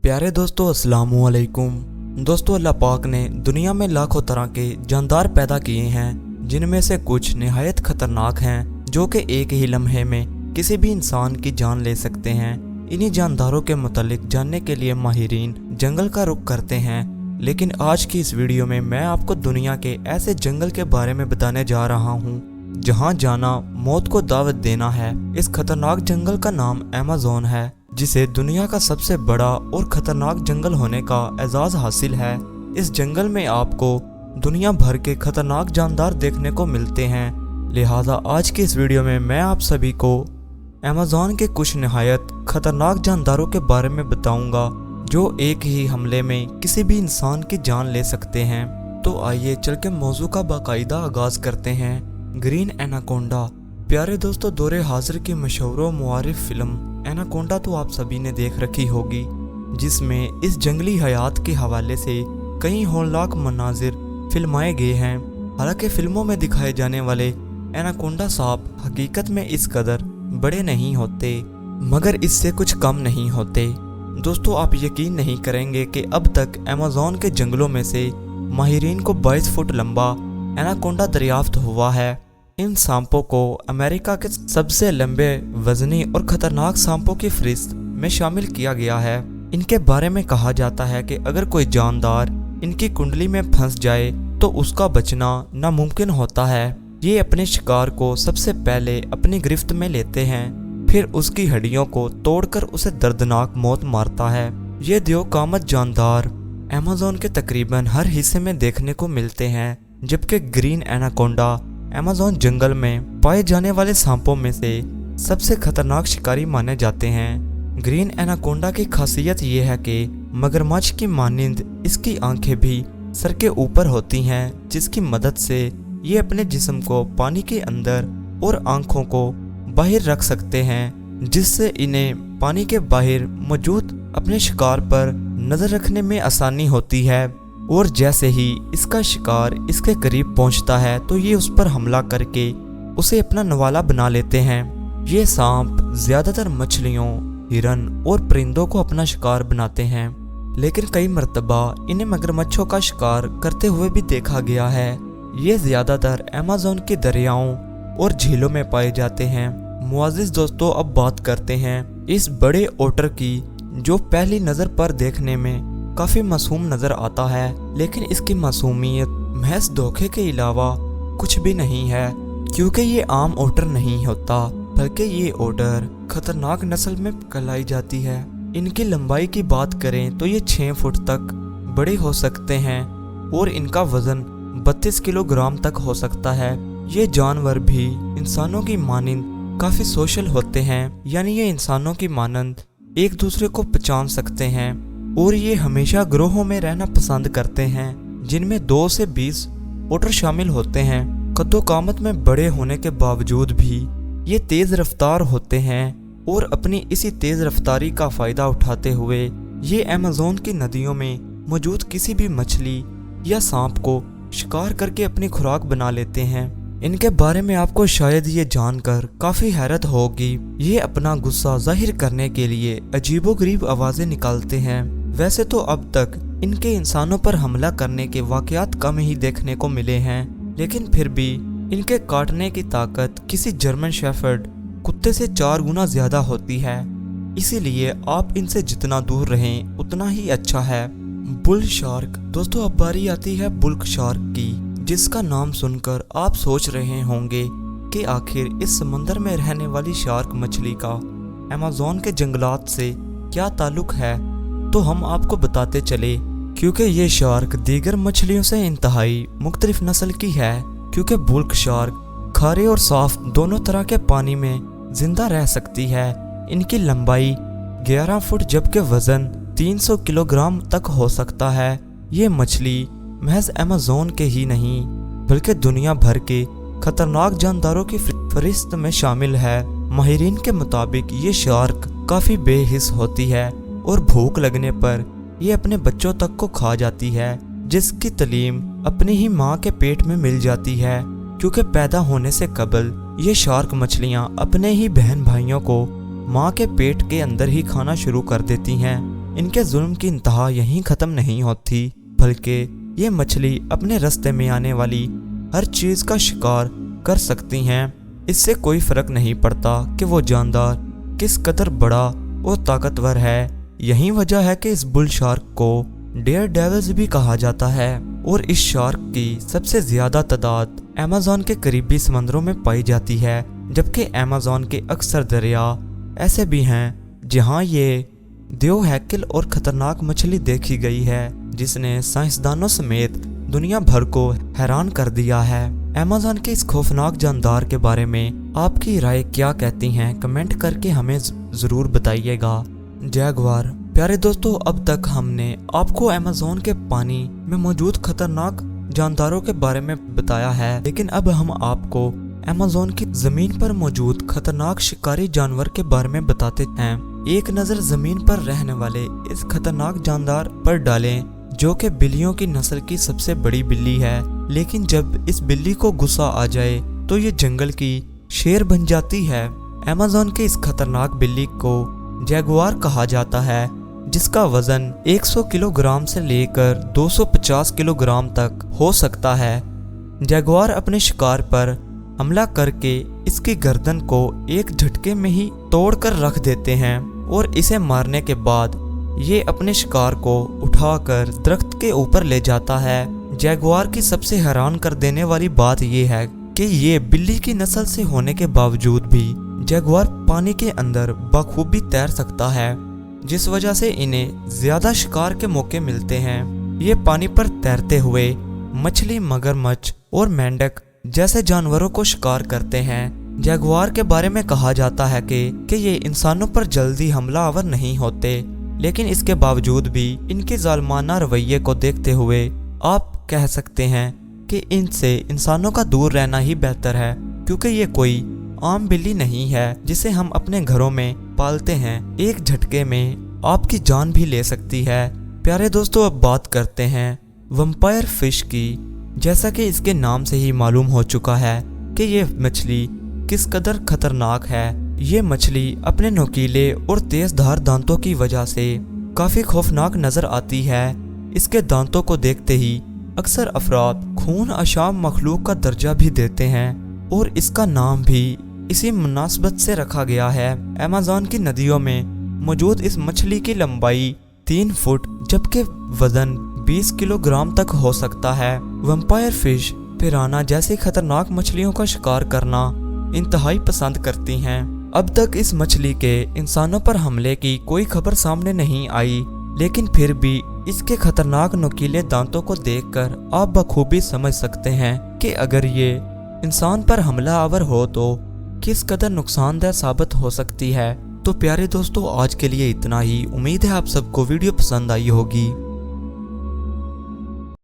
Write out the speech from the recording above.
प्यारे दोस्तों अस्सलाम वालेकुम। दोस्तों अल्लाह पाक ने दुनिया में लाखों तरह के जानदार पैदा किए हैं, जिनमें से कुछ निहायत खतरनाक हैं जो कि एक ही लम्हे में किसी भी इंसान की जान ले सकते हैं। इन्हीं जानदारों के मुतालिक जानने के लिए माहिरीन जंगल का रुख करते हैं। लेकिन आज की इस वीडियो में मैं आपको दुनिया के ऐसे जंगल के बारे में बताने जा रहा हूँ जहाँ जाना मौत को दावत देना है। इस खतरनाक जंगल का नाम अमेज़न है, जिसे दुनिया का सबसे बड़ा और खतरनाक जंगल होने का एजाज हासिल है। इस जंगल में आपको दुनिया भर के खतरनाक जानदार देखने को मिलते हैं। लिहाजा आज की इस वीडियो में मैं आप सभी को अमेज़न के कुछ निहायत खतरनाक जानदारों के बारे में बताऊंगा जो एक ही हमले में किसी भी इंसान की जान ले सकते हैं। तो आइए चल के मौजू का बाकायदा आगाज करते हैं। Green anaconda. प्यारे दोस्तों, दौरे हाजिर की मशहूर व मुआरिफ फिल्म एनाकोंडा तो आप सभी ने देख रखी होगी, जिसमें इस जंगली हयात के हवाले से कई हौलनाक मनाजिर फिल्माए गए हैं। हालांकि फिल्मों में दिखाए जाने वाले एनाकोंडा सांप हकीकत में इस कदर बड़े नहीं होते, मगर इससे कुछ कम नहीं होते। दोस्तों, आप यकीन नहीं करेंगे कि अब तक अमेज़न के जंगलों में से माहिरीन को 22 फुट लंबा एनाकोंडा दरियाफ्त हुआ है। इन सांपों को अमेरिका के सबसे लंबे, वजनी और खतरनाक सांपों की फहरिस्त में शामिल किया गया है। इनके बारे में कहा जाता है कि अगर कोई जानदार इनकी कुंडली में फंस जाए तो उसका बचना नामुमकिन होता है। ये अपने शिकार को सबसे पहले अपनी गिरफ्त में लेते हैं, फिर उसकी हड्डियों को तोड़कर उसे दर्दनाक मौत मारता है। ये द्योकामत जानदार अमेज़न के तकरीबन हर हिस्से में देखने को मिलते हैं, जबकि ग्रीन एनाकोंडा अमेज़न जंगल में पाए जाने वाले सांपों में से सबसे खतरनाक शिकारी माने जाते हैं। ग्रीन एनाकोंडा की खासियत यह है कि मगरमच्छ की मानिंद इसकी आंखें भी सर के ऊपर होती हैं, जिसकी मदद से ये अपने जिस्म को पानी के अंदर और आंखों को बाहर रख सकते हैं, जिससे इन्हें पानी के बाहर मौजूद अपने शिकार पर नजर रखने में आसानी होती है। और जैसे ही इसका शिकार इसके करीब पहुंचता है तो ये उस पर हमला करके उसे अपना नवाला बना लेते हैं। ये सांप ज्यादातर मछलियों, हिरन और परिंदों को अपना शिकार बनाते हैं, लेकिन कई मर्तबा इन्हें मगरमच्छों का शिकार करते हुए भी देखा गया है। ये ज्यादातर अमेज़न के दरियाओं और झीलों में पाए जाते हैं। मुआजिज दोस्तों, अब बात करते हैं इस बड़े ओटर की, जो पहली नज़र पर देखने में काफ़ी मासूम नज़र आता है, लेकिन इसकी मासूमियत महज धोखे के अलावा कुछ भी नहीं है, क्योंकि ये आम ओटर नहीं होता, बल्कि ये ओटर खतरनाक नस्ल में कहलाई जाती है। इनकी लंबाई की बात करें तो ये 6 फुट तक बड़े हो सकते हैं और इनका वजन 32 किलोग्राम तक हो सकता है। ये जानवर भी इंसानों की मानंद काफ़ी सोशल होते हैं, यानी ये इंसानों की मानंद एक दूसरे को पहचान सकते हैं और ये हमेशा ग्रोहों में रहना पसंद करते हैं, जिनमें 2 से 20 ओटर शामिल होते हैं। कद्दोकामत में बड़े होने के बावजूद भी ये तेज़ रफ्तार होते हैं और अपनी इसी तेज़ रफ्तारी का फ़ायदा उठाते हुए ये अमेज़न की नदियों में मौजूद किसी भी मछली या सांप को शिकार करके अपनी खुराक बना लेते हैं। इनके बारे में आपको शायद ये जानकर काफ़ी हैरत होगी। ये अपना गुस्सा जाहिर करने के लिए अजीबोगरीब आवाज़ें निकालते हैं। वैसे तो अब तक इनके इंसानों पर हमला करने के वाक़यात कम ही देखने को मिले हैं, लेकिन फिर भी इनके काटने की ताकत किसी जर्मन शेफर्ड कुत्ते से 4 गुना ज़्यादा होती है। इसीलिए आप इनसे जितना दूर रहें उतना ही अच्छा है। Bull shark. दोस्तों, अब बारी आती है बुल शार्क की, जिसका नाम सुनकर आप सोच रहे होंगे कि आखिर इस समंदर में रहने वाली शार्क मछली का अमेज़न के जंगलात से क्या ताल्लुक है। तो हम आपको बताते चले, क्योंकि ये शार्क दीगर मछलियों से इंतहाई मुख्तलिफ नस्ल की है, क्योंकि बुल्क शार्क खारे और साफ दोनों तरह के पानी में जिंदा रह सकती है। इनकी लंबाई 11 फुट जबकि वजन 300 किलोग्राम तक हो सकता है। ये मछली महज अमेज़न के ही नहीं बल्कि दुनिया भर के खतरनाक जानदारों की फहरिस्त में शामिल है। माहिरीन के मुताबिक ये शार्क काफ़ी बेहिस होती है और भूख लगने पर ये अपने बच्चों तक को खा जाती है, जिसकी तालीम अपनी ही माँ के पेट में मिल जाती है, क्योंकि पैदा होने से कबल ये शार्क मछलियाँ अपने ही बहन भाइयों को माँ के पेट के अंदर ही खाना शुरू कर देती हैं। इनके जुल्म की इंतहा यहीं ख़त्म नहीं होती, बल्कि ये मछली अपने रास्ते में आने वाली हर चीज़ का शिकार कर सकती हैं। इससे कोई फ़र्क नहीं पड़ता कि वो जानदार किस कदर बड़ा और ताकतवर है। यही वजह है कि इस बुल शार्क को डेयर डेविल्स भी कहा जाता है और इस शार्क की सबसे ज़्यादा तादाद अमेज़न के करीबी समंदरों में पाई जाती है, जबकि अमेज़न के अक्सर दरिया ऐसे भी हैं जहां ये देवहैकल और ख़तरनाक मछली देखी गई है, जिसने साइंसदानों समेत दुनिया भर को हैरान कर दिया है। अमेज़न के इस खौफनाक जानदार के बारे में आपकी राय क्या कहती हैं, कमेंट करके हमें ज़रूर बताइएगा। जैगुआर। प्यारे दोस्तों, अब तक हमने आपको अमेज़न के पानी में मौजूद खतरनाक जानदारों के बारे में बताया है, लेकिन अब हम आपको अमेज़न की ज़मीन पर मौजूद खतरनाक शिकारी जानवर के बारे में बताते हैं। एक नज़र ज़मीन पर रहने वाले इस खतरनाक जानदार पर डालें, जो कि बिल्लियों की नस्ल की सबसे बड़ी बिल्ली है। लेकिन जब इस बिल्ली को गुस्सा आ जाए तो ये जंगल की शेर बन जाती है। अमेज़न के इस खतरनाक बिल्ली को जैगुआर कहा जाता है, जिसका वजन 100 किलोग्राम से लेकर 250 किलोग्राम तक हो सकता है। जैगुआर अपने शिकार पर हमला करके इसकी गर्दन को एक झटके में ही तोड़कर रख देते हैं और इसे मारने के बाद ये अपने शिकार को उठाकर दरख्त के ऊपर ले जाता है। जैगुआर की सबसे हैरान कर देने वाली बात यह है कि ये बिल्ली की नस्ल से होने के बावजूद भी जैगुआर पानी के अंदर बखूबी तैर सकता है, जिस वजह से इन्हें ज्यादा शिकार के मौके मिलते हैं। ये पानी पर तैरते हुए मछली, मगरमच्छ और मेंढक जैसे जानवरों को शिकार करते हैं। जैगुआर के बारे में कहा जाता है कि ये इंसानों पर जल्दी हमलावर नहीं होते, लेकिन इसके बावजूद भी इनके जालिमाना रवैये को देखते हुए आप कह सकते हैं कि इनसे इंसानों का दूर रहना ही बेहतर है, क्योंकि ये कोई आम बिल्ली नहीं है जिसे हम अपने घरों में पालते हैं। एक झटके में आपकी जान भी ले सकती है। प्यारे दोस्तों, अब बात करते हैं वैम्पायर फिश की। जैसा कि इसके नाम से ही मालूम हो चुका है कि ये मछली किस कदर खतरनाक है। ये मछली अपने नुकीले और तेज धार दांतों की वजह से काफ़ी खौफनाक नज़र आती है। इसके दांतों को देखते ही अक्सर अफराद खून आशाम मखलूक का दर्जा भी देते हैं और इसका नाम भी इसी मुनासबत से रखा गया है। अमेज़न की नदियों में मौजूद इस मछली की लंबाई 3 फुट जबकि वजन 20 किलोग्राम तक हो सकता है। वैम्पायर फिश पिराना जैसी खतरनाक मछलियों का शिकार करना इंतहाई पसंद करती हैं। अब तक इस मछली के इंसानों पर हमले की कोई खबर सामने नहीं आई, लेकिन फिर भी इसके खतरनाक नुकीले दांतों को देखकर आप बखूबी समझ सकते हैं कि अगर ये इंसान पर हमलावर हो तो किस कदर नुकसानदेह साबित हो सकती है। तो प्यारे दोस्तों, आज के लिए इतना ही। उम्मीद है आप सबको वीडियो पसंद आई होगी।